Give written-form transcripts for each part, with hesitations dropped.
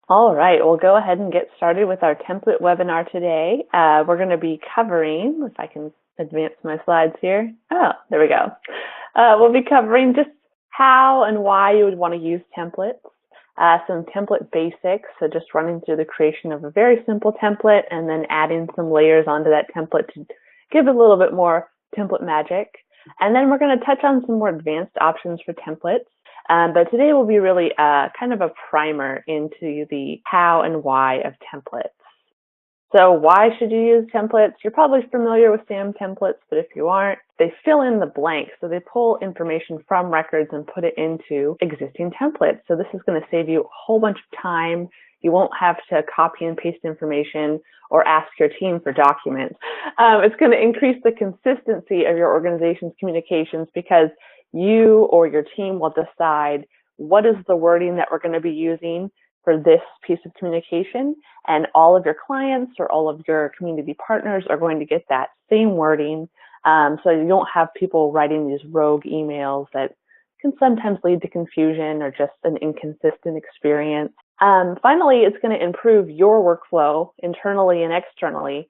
All right, we'll go ahead and get started with our template webinar today. We're going to be covering, if I can advance my slides here. Oh, there we go. We'll be covering just how and why you would want to use templates, some template basics, so just running through the creation of a very simple template and then adding some layers onto that template to give it a little bit more template magic. And then we're going to touch on some more advanced options for templates. But today will be really kind of a primer into the how and why of templates. So why should you use templates? You're probably familiar with SAM templates, but if you aren't, they fill in the blanks. So they pull information from records and put it into existing templates. So this is going to save you a whole bunch of time. You won't have to copy and paste information or ask your team for documents. It's going to increase the consistency of your organization's communications because you or your team will decide what is the wording that we're going to be using for this piece of communication, and all of your clients or all of your community partners are going to get that same wording, so you don't have people writing these rogue emails that can sometimes lead to confusion or just an inconsistent experience. Finally, it's going to improve your workflow internally and externally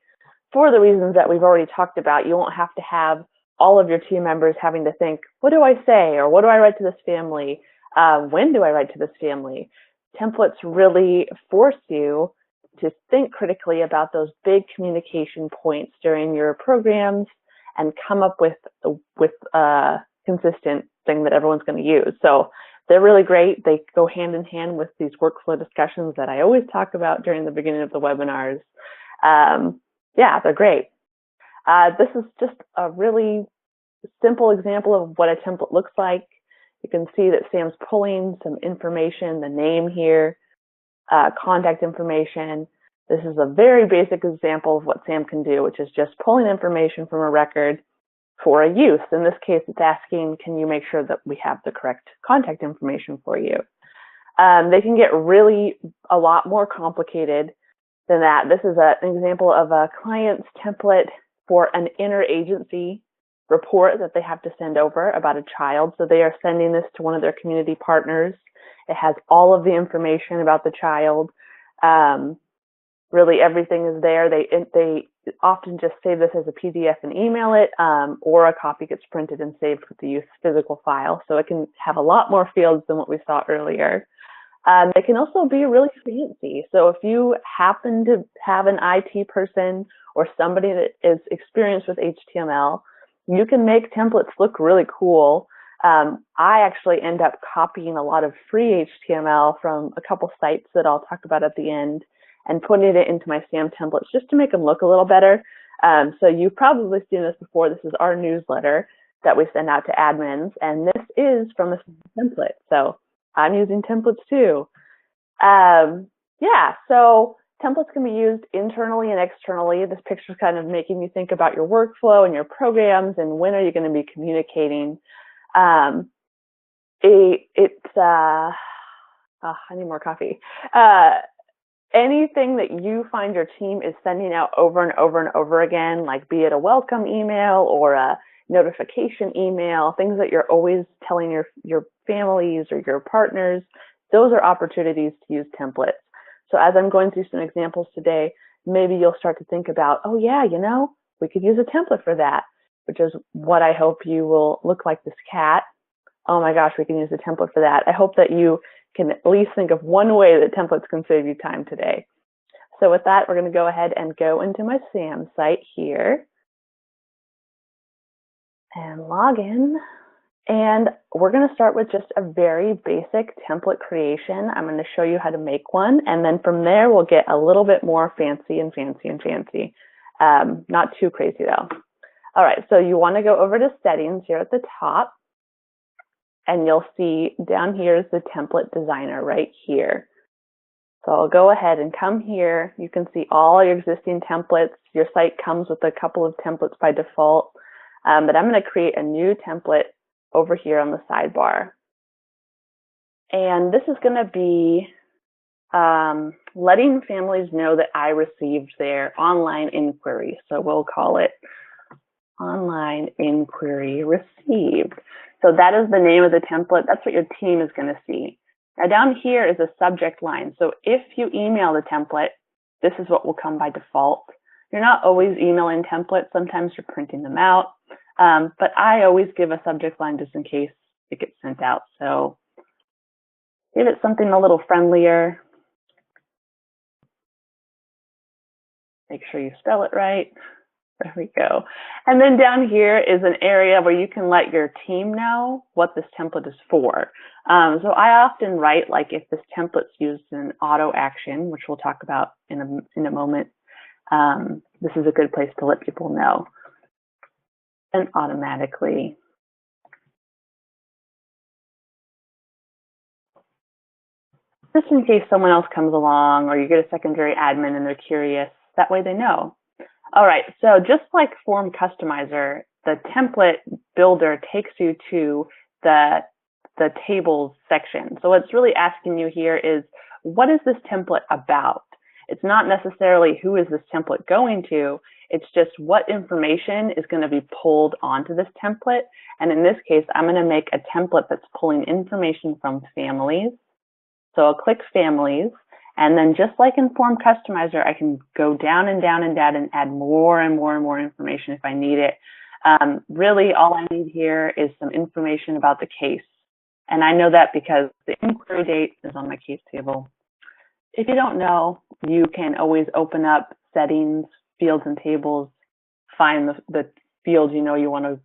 for the reasons that we've already talked about. You won't have to have all of your team members having to think, what do I say? Or what do I write to this family? When do I write to this family? Templates really force you to think critically about those big communication points during your programs and come up with a consistent thing that everyone's going to use. So they're really great. They go hand in hand with these workflow discussions that I always talk about during the beginning of the webinars. Yeah, they're great. This is just a really simple example of what a template looks like. You can see that Sam's pulling some information, the name here, contact information. This is a very basic example of what Sam can do, which is just pulling information from a record for a use. In this case, it's asking, can you make sure that we have the correct contact information for you? They can get really a lot more complicated than that. This is an example of a client's template for an interagency report that they have to send over about a child. So they are sending this to one of their community partners. It has all of the information about the child. Really everything is there. They often just save this as a PDF and email it, or a copy gets printed and saved with the use physical file. So it can have a lot more fields than what we saw earlier. They can also be really fancy. So if you happen to have an IT person or somebody that is experienced with HTML, you can make templates look really cool. I actually end up copying a lot of free HTML from a couple sites that I'll talk about at the end and putting it into my SAM templates just to make them look a little better. So you've probably seen this before. This is our newsletter that we send out to admins, and this is from a template. So I'm using templates too. Yeah, so templates can be used internally and externally. This picture is kind of making me think about your workflow and your programs and when are you going to be communicating. I need more coffee. Anything that you find your team is sending out over and over and over again, like be it a welcome email or a notification email, things that you're always telling your families or your partners, those are opportunities to use templates. So as I'm going through some examples today, maybe you'll start to think about, oh yeah, we could use a template for that, which is what I hope you will look like this cat. Oh my gosh, we can use a template for that. I hope that you can at least think of one way that templates can save you time today. So with that, we're going to go ahead and go into my SAM site here and log in. And we're going to start with just a very basic template creation. I'm going to show you how to make one. And then from there, we'll get a little bit more fancy and fancy and fancy. Not too crazy though. All right, so you want to go over to settings here at the top. And you'll see down here is the template designer right here. So I'll go ahead and come here. You can see all your existing templates. Your site comes with a couple of templates by default. But I'm going to create a new template over here on the sidebar. And this is going to be letting families know that I received their online inquiry. So we'll call it online inquiry received. So that is the name of the template. That's what your team is going to see. Now down here is a subject line. So if you email the template, this is what will come by default. You're not always emailing templates. Sometimes you're printing them out. But I always give a subject line just in case it gets sent out. So give it something a little friendlier. Make sure you spell it right. There we go. And then down here is an area where you can let your team know what this template is for. So I often write, like, if this template's used in auto action, which we'll talk about in a moment, this is a good place to let people know. And automatically. Just in case someone else comes along or you get a secondary admin and they're curious, that way they know. All right, so just like Form Customizer, the template builder takes you to the tables section. So what's really asking you here is, what is this template about? It's not necessarily who is this template going to, it's just what information is going to be pulled onto this template. And in this case, I'm going to make a template that's pulling information from families. So I'll click families. And then just like in Form Customizer, I can go down and down and down and add more and more and more information if I need it. Really, all I need here is some information about the case. And I know that because the inquiry date is on my case table. If you don't know, you can always open up settings, fields and tables, find the field you know you want to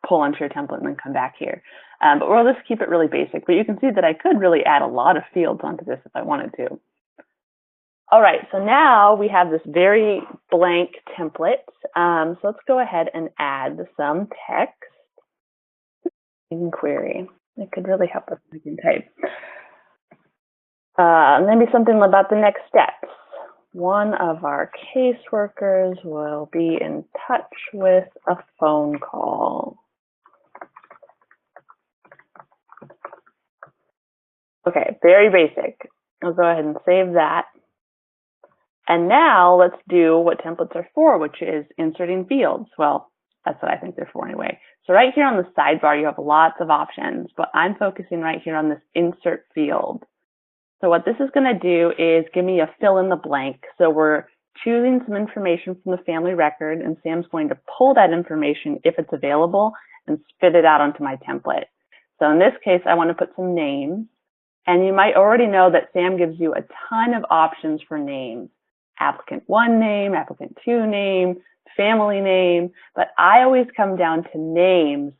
pull onto your template and then come back here. But we'll just keep it really basic. But you can see that I could really add a lot of fields onto this if I wanted to. All right, so now we have this very blank template. So let's go ahead and add some text. Inquiry. It could really help us if we can type. Maybe something about the next steps. One of our caseworkers will be in touch with a phone call. Okay, very basic. I'll go ahead and save that. And now let's do what templates are for, which is inserting fields. Well, that's what I think they're for anyway. So right here on the sidebar, you have lots of options, but I'm focusing right here on this insert field. So what this is going to do is give me a fill in the blank. So we're choosing some information from the family record, and Sam's going to pull that information if it's available and spit it out onto my template. So in this case, I want to put some names. And you might already know that Sam gives you a ton of options for names. Applicant 1 name, applicant 2 name, family name, but I always come down to names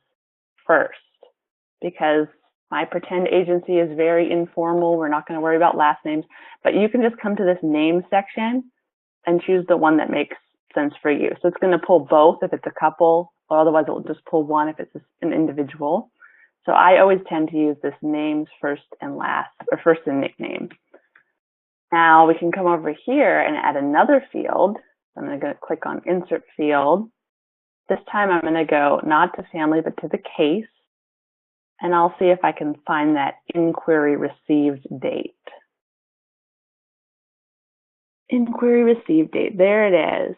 first because my pretend agency is very informal. We're not going to worry about last names, but you can just come to this name section and choose the one that makes sense for you. So it's going to pull both if it's a couple, or otherwise it will just pull one if it's an individual. So I always tend to use this names first and last, or first and nickname. Now we can come over here and add another field. I'm going to click on Insert Field. This time I'm going to go not to family, but to the case. And I'll see if I can find that inquiry received date. Inquiry received date. There it is.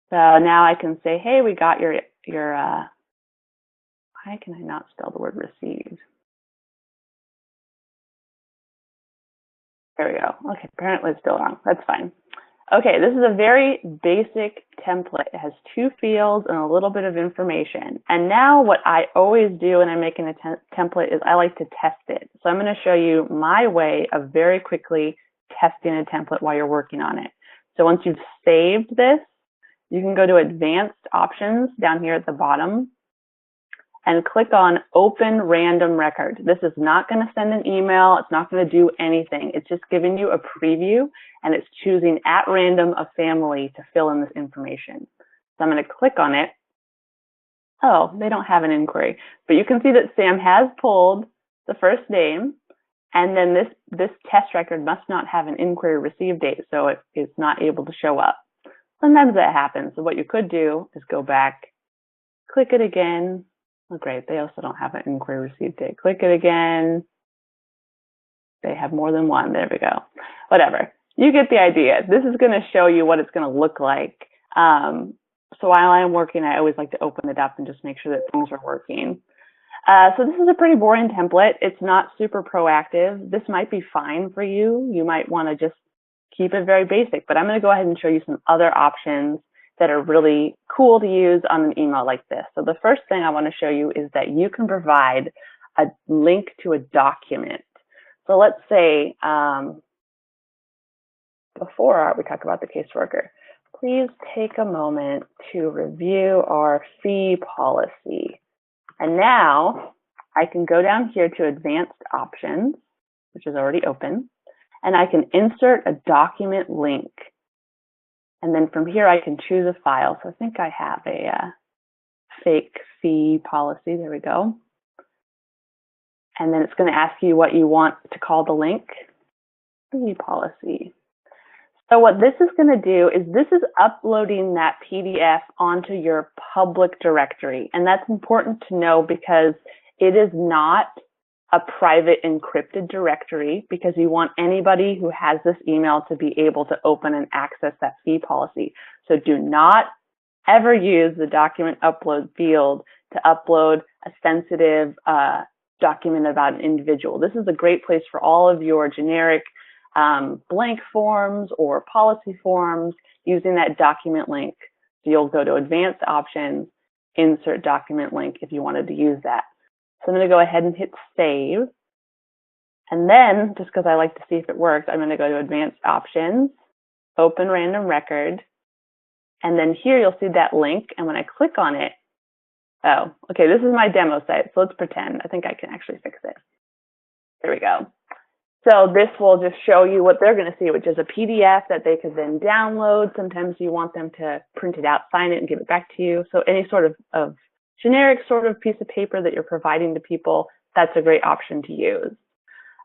So now I can say, hey, we got your why can I not spell the word received? There we go. Okay, apparently it's still wrong. That's fine. Okay, this is a very basic template. It has 2 fields and a little bit of information. And now what I always do when I'm making a template is I like to test it. So I'm going to show you my way of very quickly testing a template while you're working on it. So once you've saved this, you can go to Advanced Options down here at the bottom and click on Open Random Record. This is not going to send an email. It's not going to do anything. It's just giving you a preview, and it's choosing at random a family to fill in this information. So I'm going to click on it. Oh, they don't have an inquiry. But you can see that Sam has pulled the first name, and then this test record must not have an inquiry received date, so it's not able to show up. Sometimes that happens. So what you could do is go back, click it again. Oh, great. They also don't have an inquiry received date. Click it again. They have more than one. There we go. Whatever. You get the idea. This is going to show you what it's going to look like. So while I'm working, I always like to open it up and just make sure that things are working. So this is a pretty boring template. It's not super proactive. This might be fine for you. You might want to just keep it very basic, but I'm going to go ahead and show you some other options that are really cool to use on an email like this. So the first thing I want to show you is that you can provide a link to a document. So let's say, before we talk about the caseworker, please take a moment to review our fee policy. And now I can go down here to advanced options, which is already open, and I can insert a document link. And then from here, I can choose a file. So I think I have a fake fee policy. There we go. And then it's going to ask you what you want to call the link. Fee policy. So what this is going to do is this is uploading that PDF onto your public directory. And that's important to know because it is not a private encrypted directory, because you want anybody who has this email to be able to open and access that fee policy. So do not ever use the document upload field to upload a sensitive document about an individual. This is a great place for all of your generic blank forms or policy forms using that document link. So you'll go to advanced options, insert document link if you wanted to use that. So I'm going to go ahead and hit save. And then, just because I like to see if it works, I'm going to go to advanced options, open random record. And then here you'll see that link. And when I click on it, oh, okay, this is my demo site. So let's pretend. I think I can actually fix it. There we go. So this will just show you what they're going to see, which is a PDF that they could then download. Sometimes you want them to print it out, sign it, and give it back to you. So any sort of generic sort of piece of paper that you're providing to people, that's a great option to use.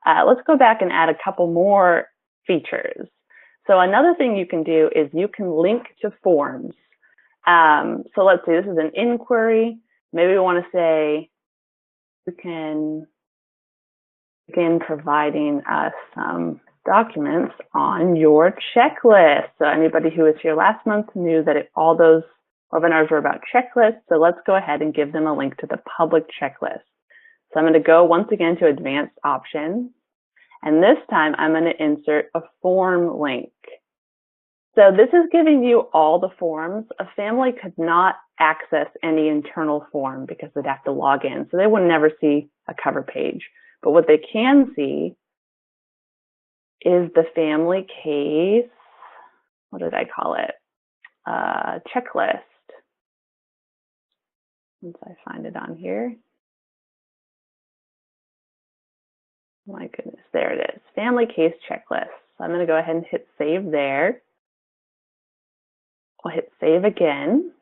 Let's go back and add a couple more features. So another thing you can do is you can link to forms. So let's say this is an inquiry. Maybe we want to say you can begin providing us some documents on your checklist. So anybody who was here last month knew that all those webinars were about checklists. So let's go ahead and give them a link to the public checklist. So I'm going to go once again to advanced options. And this time I'm going to insert a form link. So this is giving you all the forms. A family could not access any internal form because they'd have to log in. So they would never see a cover page. But what they can see is the family case, what did I call it? Checklist. Once I find it on here. My goodness, there it is. Family case checklist. So I'm going to go ahead and hit save there. I'll hit save again.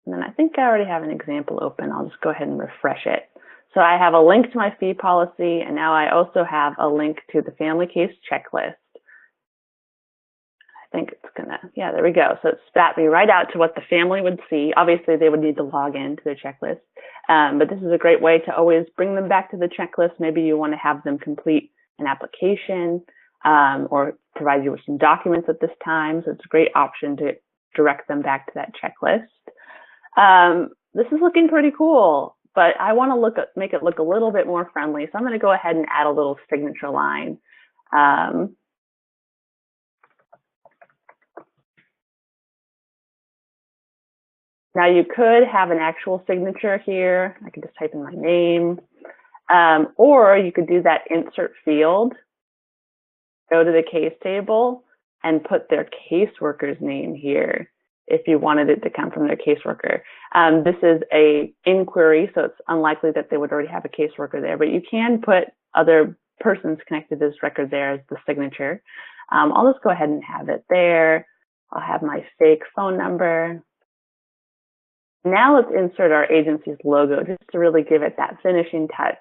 And then I think I already have an example open. I'll just go ahead and refresh it. So I have a link to my fee policy, and now I also have a link to the family case checklist. I think it's gonna, yeah, there we go. So it spat me right out to what the family would see. Obviously, they would need to log in to their checklist, but this is a great way to always bring them back to the checklist. Maybe you want to have them complete an application or provide you with some documents at this time. So it's a great option to direct them back to that checklist. This is looking pretty cool, but I want to make it look a little bit more friendly. So I'm going to go ahead and add a little signature line. Now you could have an actual signature here. I could just type in my name, or you could do that insert field, go to the case table and put their caseworker's name here if you wanted it to come from their caseworker. This is a inquiry, so it's unlikely that they would already have a caseworker there, but you can put other persons connected to this record there as the signature. I'll just go ahead and have it there. I'll have my fake phone number. Now let's insert our agency's logo just to really give it that finishing touch.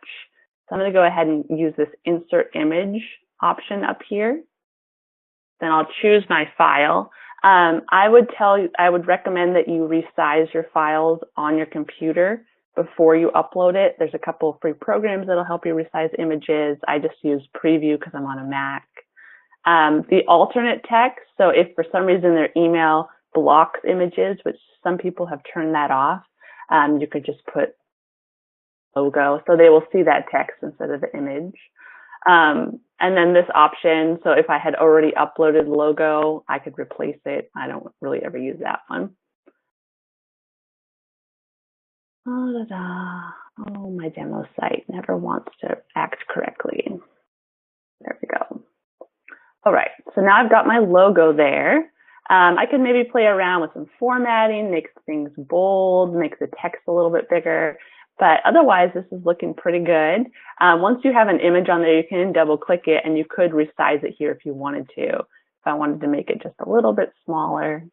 So I'm going to go ahead and use this insert image option up here. Then I'll choose my file. I would recommend that you resize your files on your computer before you upload it. There's a couple of free programs that'll help you resize images. I just use Preview because I'm on a Mac. The alternate text, so if for some reason their email blocks images, which some people have turned that off, you could just put logo, so they will see that text instead of the image. And then this option, so if I had already uploaded the logo, I could replace it. I don't really ever use that one. Oh, my demo site never wants to act correctly. There we go. All right, so now I've got my logo there. I can maybe play around with some formatting, make things bold, make the text a little bit bigger, but otherwise this is looking pretty good. Once you have an image on there, you can double click it and you could resize it here if you wanted to. If I wanted to make it just a little bit smaller,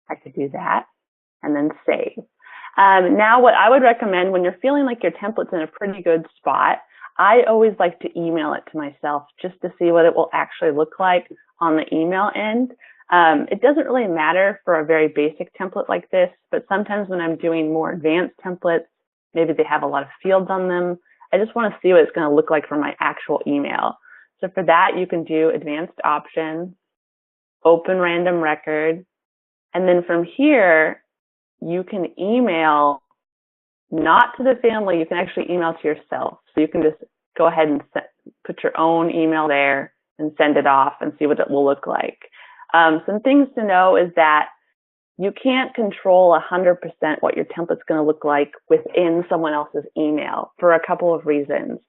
I could do that and then save. Now what I would recommend when you're feeling like your template's in a pretty good spot, I always like to email it to myself just to see what it will actually look like on the email end. It doesn't really matter for a very basic template like this, but sometimes when I'm doing more advanced templates, maybe they have a lot of fields on them, I just want to see what it's going to look like for my actual email. So for that, you can do advanced options, open random record, and then from here, you can email not to the family, you can actually email to yourself. So you can just go ahead and put your own email there and send it off and see what it will look like. Some things to know is that you can't control 100% what your template's going to look like within someone else's email for a couple of reasons.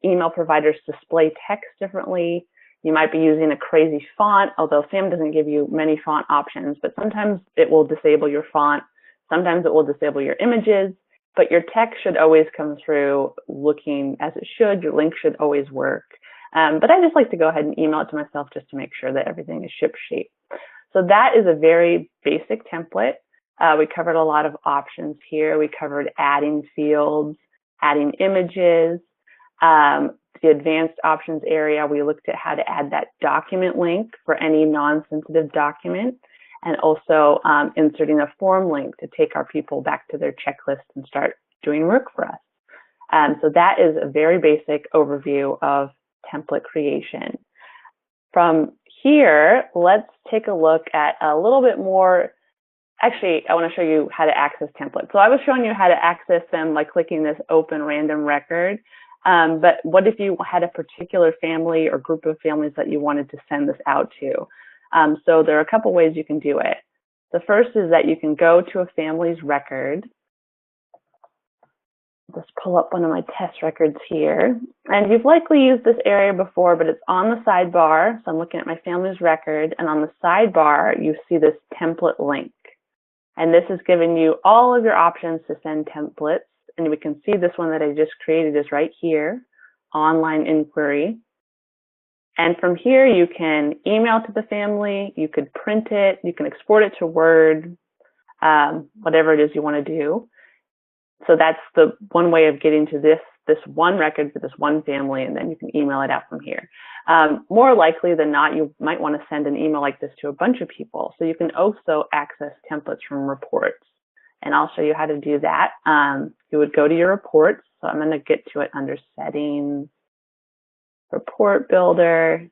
Email providers display text differently. You might be using a crazy font, although SAM doesn't give you many font options, but sometimes it will disable your font. Sometimes it will disable your images, but your text should always come through looking as it should. Your link should always work. But I just like to go ahead and email it to myself just to make sure that everything is shipshape. So that is a very basic template. We covered a lot of options here. We covered adding fields, adding images. The advanced options area, we looked at how to add that document link for any non-sensitive document, and also inserting a form link to take our people back to their checklist and start doing work for us. So that is a very basic overview of template creation. From here, let's take a look at a little bit more. Actually, I want to show you how to access templates. So I was showing you how to access them by clicking this open random record. But what if you had a particular family or group of families that you wanted to send this out to? So there are a couple ways you can do it. The first is that you can go to a family's record. Just pull up one of my test records here. And you've likely used this area before, but it's on the sidebar. So I'm looking at my family's record, and on the sidebar, you see this template link. And this is giving you all of your options to send templates. And we can see this one that I just created is right here, online inquiry. And from here, you can email to the family, you could print it, you can export it to Word, whatever it is you want to do. So that's the one way of getting to this one record for this one family, and then you can email it out from here. More likely than not, you might want to send an email like this to a bunch of people. So you can also access templates from reports. And I'll show you how to do that. You would go to your reports. So I'm going to get to it under settings, report builder.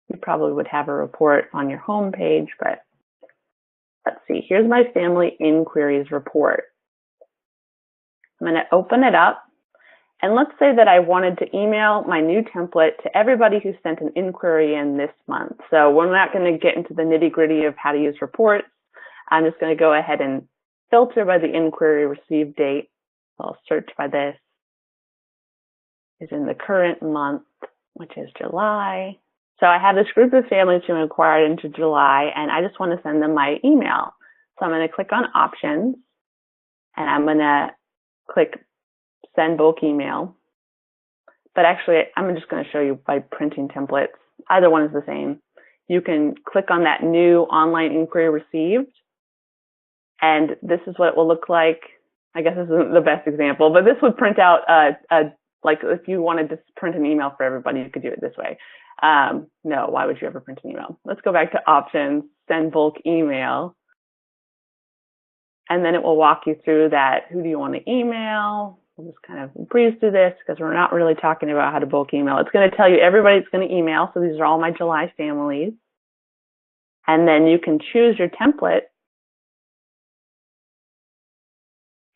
You probably would have a report on your home page, but let's see. Here's my family inquiries report. I'm going to open it up. And let's say that I wanted to email my new template to everybody who sent an inquiry in this month. So we're not going to get into the nitty-gritty of how to use reports. I'm just going to go ahead and filter by the inquiry received date. So I'll search by this. Is in the current month, which is July. So I have this group of families who inquired into July, and I just want to send them my email. So I'm going to click on options, and I'm going to click send bulk email. But actually, I'm just going to show you by printing templates. Either one is the same. You can click on that new online inquiry received, and this is what it will look like. I guess this isn't the best example, but this would print out like if you wanted to print an email for everybody, you could do it this way. No, why would you ever print an email? Let's go back to options, send bulk email. And then it will walk you through that. Who do you want to email? We'll just kind of breeze through this because we're not really talking about how to bulk email. It's going to tell you everybody it's going to email. So these are all my July families. And then you can choose your template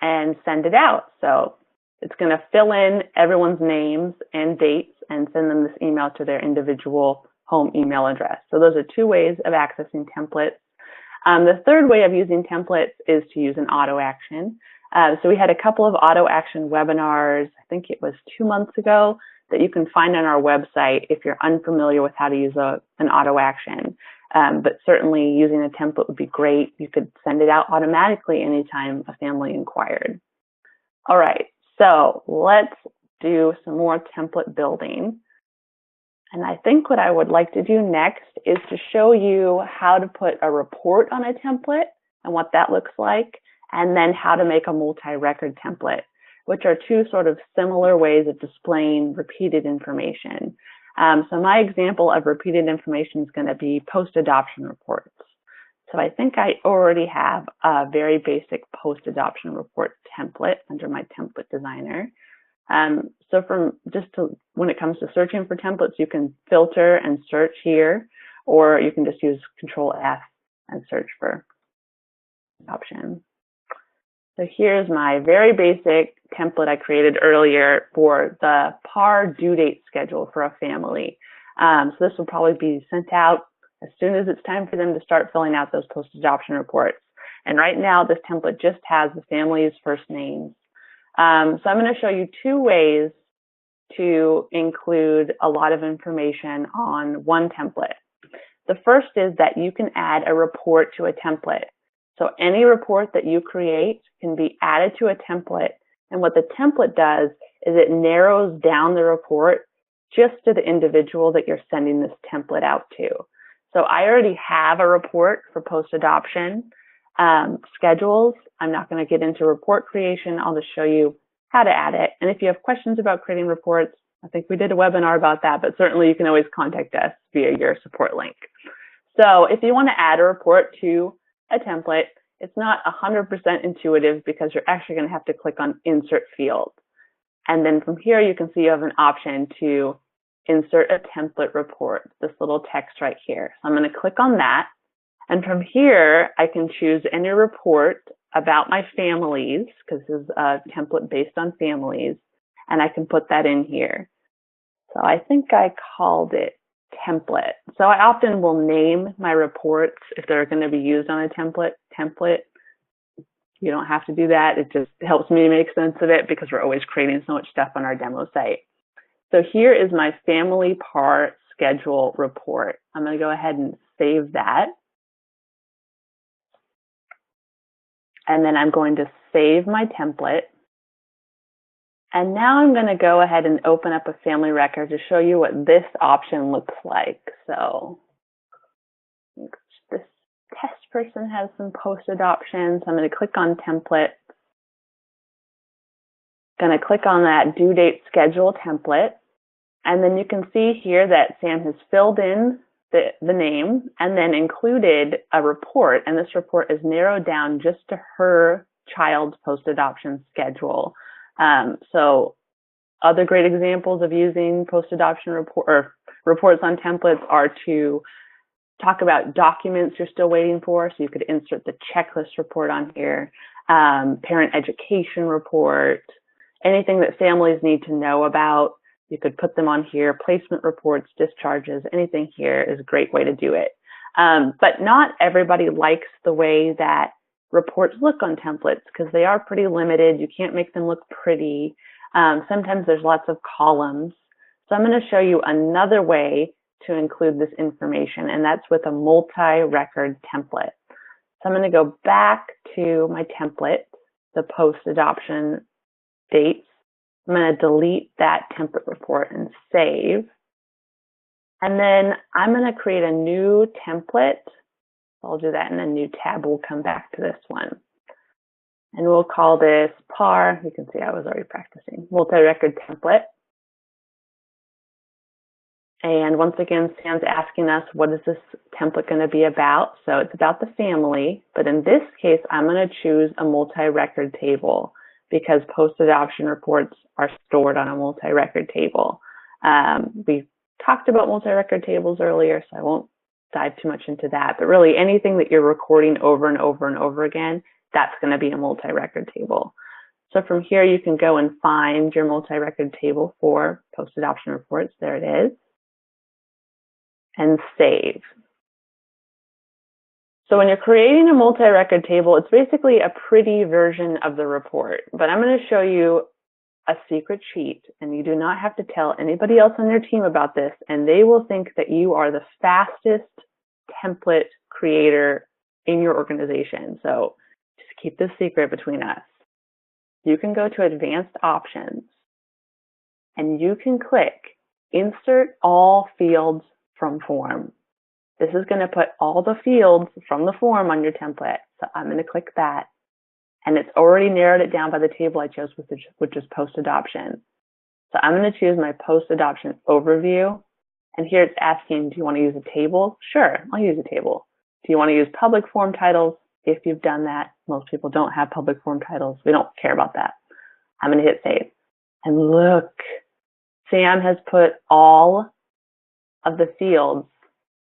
and send it out. So It's going to fill in everyone's names and dates and send them this email to their individual home email address. So those are two ways of accessing templates. The third way of using templates is to use an auto action. So we had a couple of auto action webinars, I think it was 2 months ago, that you can find on our website if you're unfamiliar with how to use an auto action. But certainly using a template would be great. You could send it out automatically anytime a family inquired. All right, so let's do some more template building. And I think what I would like to do next is to show you how to put a report on a template and what that looks like, and then how to make a multi-record template, which are two sort of similar ways of displaying repeated information. So my example of repeated information is going to be post-adoption reports. So I think I already have a very basic post-adoption report template under my template designer. So when it comes to searching for templates, you can filter and search here, or you can just use Control F and search for option. So here's my very basic template I created earlier for the PAR due date schedule for a family. So this will probably be sent out as soon as it's time for them to start filling out those post-adoption reports. And right now, this template just has the family's first names. So I'm going to show you two ways to include a lot of information on one template. The first is that you can add a report to a template. So any report that you create can be added to a template. And what the template does is it narrows down the report just to the individual that you're sending this template out to. So I already have a report for post-adoption schedules. I'm not going to get into report creation. I'll just show you how to add it. And if you have questions about creating reports, I think we did a webinar about that, but certainly you can always contact us via your support link. So if you want to add a report to a template, it's not 100% intuitive because you're actually going to have to click on Insert Field. And then from here, you can see you have an option to insert a template report, this little text right here. So I'm going to click on that. And from here, I can choose any report about my families, because this is a template based on families, and I can put that in here. So I think I called it template. So I often will name my reports if they're going to be used on a template. You don't have to do that. It just helps me make sense of it because we're always creating so much stuff on our demo site. So here is my family PAR schedule report. I'm going to go ahead and save that. And then I'm going to save my template. And now I'm going to go ahead and open up a family record to show you what this option looks like. So this test person has some post-adoption. So I'm going to click on template. Going to click on that due date schedule template. And then you can see here that Sam has filled in the name and then included a report. And this report is narrowed down just to her child's post-adoption schedule. So other great examples of using post-adoption reports on templates are to talk about documents you're still waiting for. So you could insert the checklist report on here, parent education report, anything that families need to know about. You could put them on here, placement reports, discharges, anything here is a great way to do it. But not everybody likes the way that reports look on templates because they are pretty limited. You can't make them look pretty. Sometimes there's lots of columns. So I'm going to show you another way to include this information, and that's with a multi-record template. So I'm going to go back to my template, the post-adoption dates. I'm going to delete that template report and save. And then I'm going to create a new template. I'll do that in a new tab. We'll come back to this one. And we'll call this PAR. You can see I was already practicing. Multi-record template. And once again, Sam's asking us, what is this template going to be about? So it's about the family. But in this case, I'm going to choose a multi-record table because post-adoption reports are stored on a multi-record table. We talked about multi-record tables earlier, so I won't dive too much into that. But really, anything that you're recording over and over and over again, that's going to be a multi-record table. So from here, you can go and find your multi-record table for post-adoption reports. There it is. And save. So when you're creating a multi-record table, it's basically a pretty version of the report. But I'm going to show you a secret cheat, and you do not have to tell anybody else on your team about this, and they will think that you are the fastest template creator in your organization. So just keep this secret between us. You can go to Advanced Options, and you can click Insert All Fields from Form. This is going to put all the fields from the form on your template. So I'm going to click that. And it's already narrowed it down by the table I chose, which is post-adoption. So I'm going to choose my post-adoption overview. And here it's asking, do you want to use a table? Sure, I'll use a table. Do you want to use public form titles? If you've done that, most people don't have public form titles. We don't care about that. I'm going to hit save. And look, Sam has put all of the fields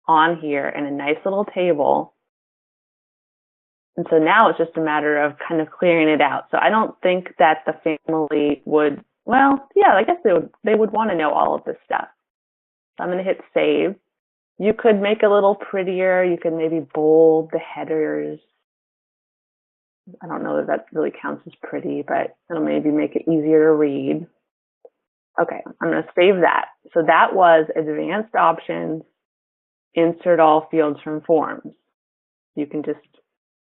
on here in a nice little table. And so now it's just a matter of kind of clearing it out. So I don't think that the family would, well, yeah, I guess they would want to know all of this stuff. So I'm going to hit save. You could make it a little prettier. You could maybe bold the headers. I don't know if that really counts as pretty, but it'll maybe make it easier to read. Okay, I'm going to save that. So that was Advanced Options, Insert All Fields from Forms. You can just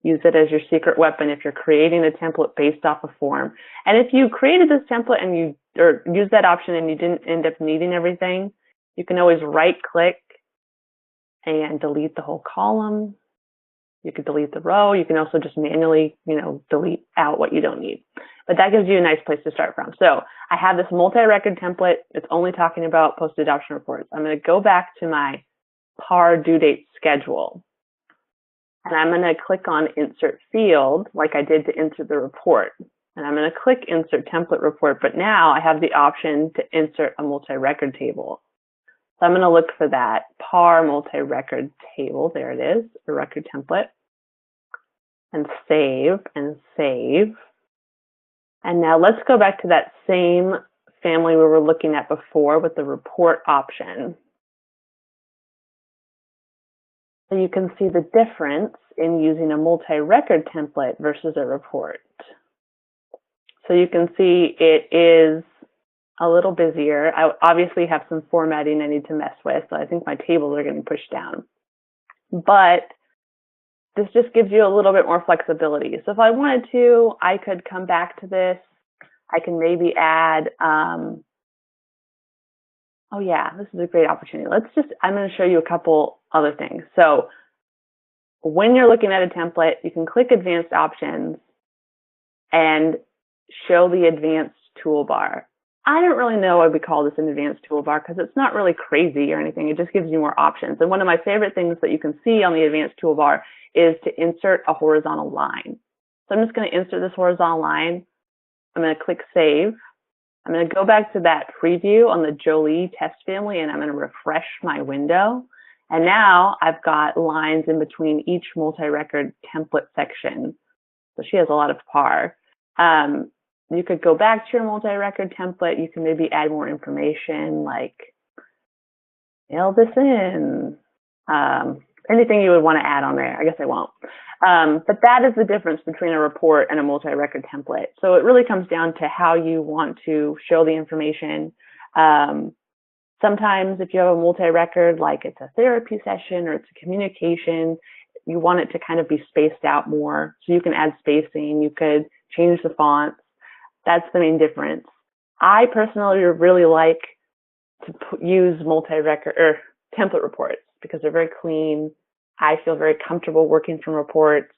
use it as your secret weapon if you're creating a template based off a form. And if you created this template and you used that option and you didn't end up needing everything, you can always right click and delete the whole column. You could delete the row. You can also just manually, delete out what you don't need. But that gives you a nice place to start from. So I have this multi-record template. It's only talking about post-adoption reports. I'm going to go back to my PAR due date schedule. And I'm going to click on Insert Field, like I did to insert the report. And I'm going to click Insert Template Report, but now I have the option to insert a multi-record table. So I'm going to look for that PAR multi-record table. There it is, a record template. And save and save. And now let's go back to that same family we were looking at before with the report option. So you can see the difference in using a multi-record template versus a report. So you can see it is a little busier. I obviously have some formatting I need to mess with, so I think my tables are getting pushed down. But this just gives you a little bit more flexibility. So if I wanted to, I could come back to this. I can maybe add, oh yeah, this is a great opportunity. I'm going to show you a couple other things. So when you're looking at a template, you can click Advanced Options and show the Advanced Toolbar. I don't really know why we call this an Advanced Toolbar because it's not really crazy or anything. It just gives you more options. And one of my favorite things that you can see on the Advanced Toolbar is to insert a horizontal line. So I'm just going to insert this horizontal line. I'm going to click Save. I'm going to go back to that preview on the Jolie test family, and I'm going to refresh my window. And now I've got lines in between each multi-record template section. So she has a lot of PAR. You could go back to your multi-record template. You can maybe add more information like mail this in, anything you would want to add on there. I guess I won't. But that is the difference between a report and a multi-record template. So it really comes down to how you want to show the information. Sometimes if you have a multi-record, like it's a therapy session or it's a communication, you want it to kind of be spaced out more. So you can add spacing, you could change the fonts. That's the main difference. I personally really like to use multi-record or template reports because they're very clean. I feel very comfortable working from reports.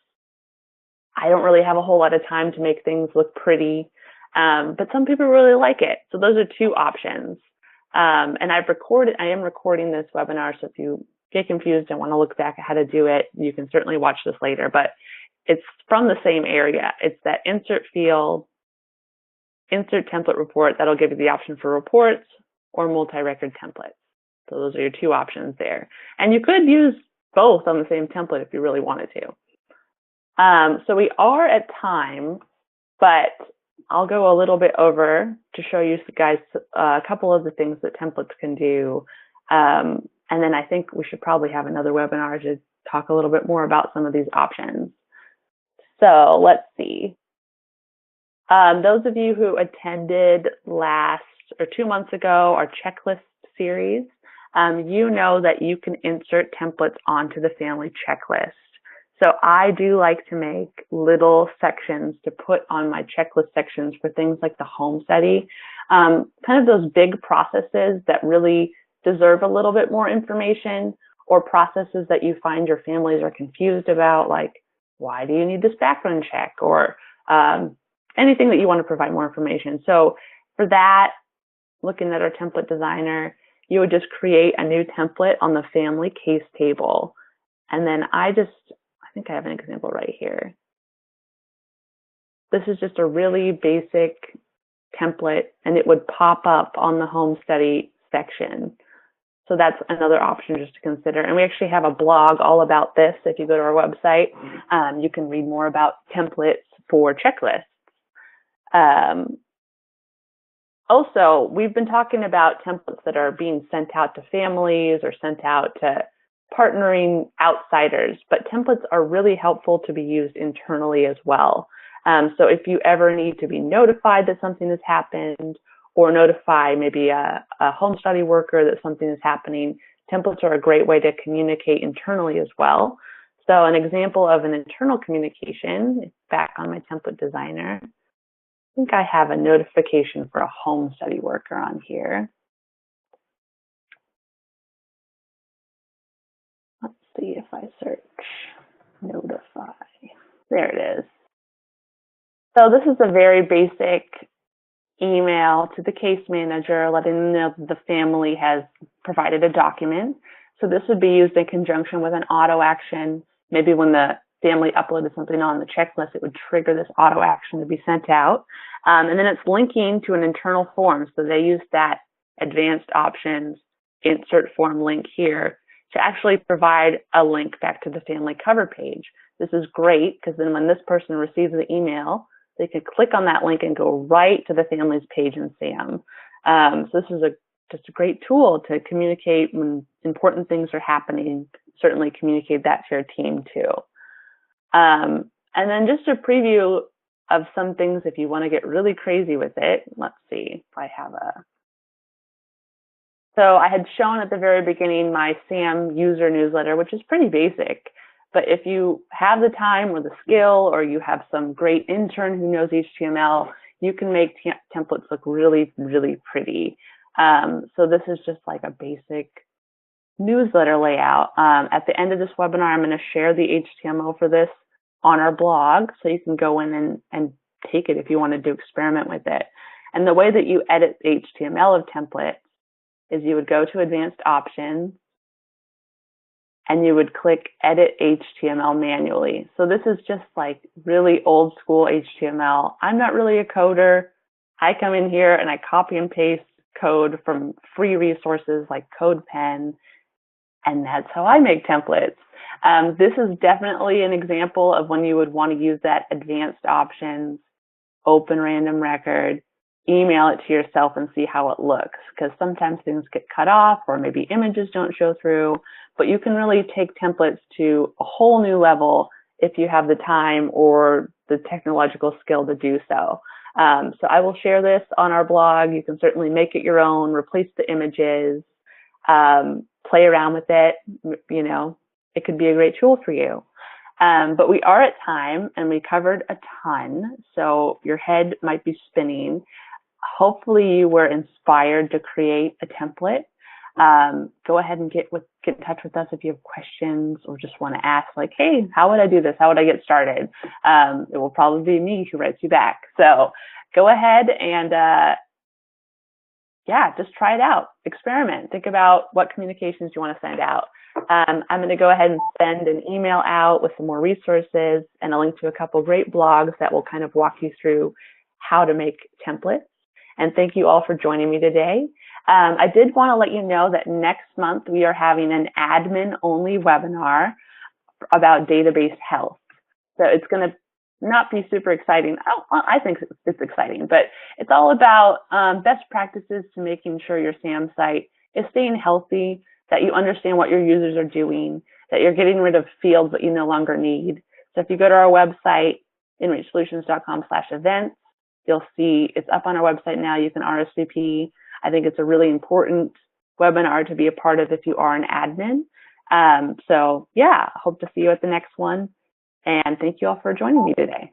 I don't really have a whole lot of time to make things look pretty, but some people really like it. So those are two options. And I am recording this webinar, so if you get confused and want to look back at how to do it, you can certainly watch this later, but it's from the same area. It's that insert field, insert template report. That'll give you the option for reports or multi-record templates. So those are your two options there. And you could use both on the same template if you really wanted to. So we are at time, but I'll go a little bit over to show you guys a couple of the things that templates can do. And then I think we should probably have another webinar to talk a little bit more about some of these options. So let's see. Those of you who attended last or 2 months ago our checklist series, you know that you can insert templates onto the family checklist. So I do like to make little sections to put on my checklist sections for things like the home study, kind of those big processes that really deserve a little bit more information, or processes that you find your families are confused about, like why do you need this background check, or anything that you want to provide more information. So for that, looking at our template designer, you would just create a new template on the family case table. And then I think I have an example right here. This is just a really basic template, and it would pop up on the home study section. So that's another option just to consider. And we actually have a blog all about this. If you go to our website, you can read more about templates for checklists. Also, we've been talking about templates that are being sent out to families or sent out to partnering outsiders, but templates are really helpful to be used internally as well. So if you ever need to be notified that something has happened, or notify maybe a home study worker that something is happening, templates are a great way to communicate internally as well. So an example of an internal communication, back on my template designer, I think I have a notification for a home study worker on here. Let's see if I search notify. There it is. So this is a very basic email to the case manager letting them know that the family has provided a document. So this would be used in conjunction with an auto action. Maybe when the family uploaded something on the checklist, it would trigger this auto action to be sent out. And then it's linking to an internal form. So they use that advanced options insert form link here to actually provide a link back to the family cover page. This is great because then when this person receives the email, they can click on that link and go right to the family's page in SAM. So this is just a great tool to communicate when important things are happening. Certainly communicate that to your team too. And then just a preview of some things if you want to get really crazy with it. Let's see if I have So I had shown at the very beginning my SAM user newsletter, which is pretty basic. But if you have the time or the skill, or you have some great intern who knows HTML, you can make templates look really, really pretty. So this is just like a basic newsletter layout. At the end of this webinar, I'm going to share the HTML for this on our blog, so you can go in and take it if you want to experiment with it. And the way that you edit the HTML of templates is you would go to Advanced Options, and you would click Edit HTML manually. So this is just like really old school HTML. I'm not really a coder. I come in here and I copy and paste code from free resources like CodePen, and that's how I make templates. This is definitely an example of when you would want to use that Advanced Options, open random record, email it to yourself and see how it looks, because sometimes things get cut off or maybe images don't show through, but you can really take templates to a whole new level if you have the time or the technological skill to do so. So I will share this on our blog. You can certainly make it your own, replace the images, play around with it. You know, it could be a great tool for you. But we are at time and we covered a ton, so your head might be spinning. Hopefully you were inspired to create a template. Go ahead and get in touch with us if you have questions or just want to ask, like, hey, how would I do this? How would I get started? It will probably be me who writes you back. So go ahead and, just try it out. Experiment. Think about what communications you want to send out. I'm going to go ahead and send an email out with some more resources and a link to a couple great blogs that will kind of walk you through how to make templates. And thank you all for joining me today. I did want to let you know that next month we are having an admin-only webinar about database health. So it's going to not be super exciting. I think it's exciting, but it's all about best practices to making sure your SAM site is staying healthy, that you understand what your users are doing, that you're getting rid of fields that you no longer need. So if you go to our website, inreachsolutions.com/events, you'll see it's up on our website now. You can RSVP. I think it's a really important webinar to be a part of if you are an admin. So yeah, hope to see you at the next one. And thank you all for joining me today.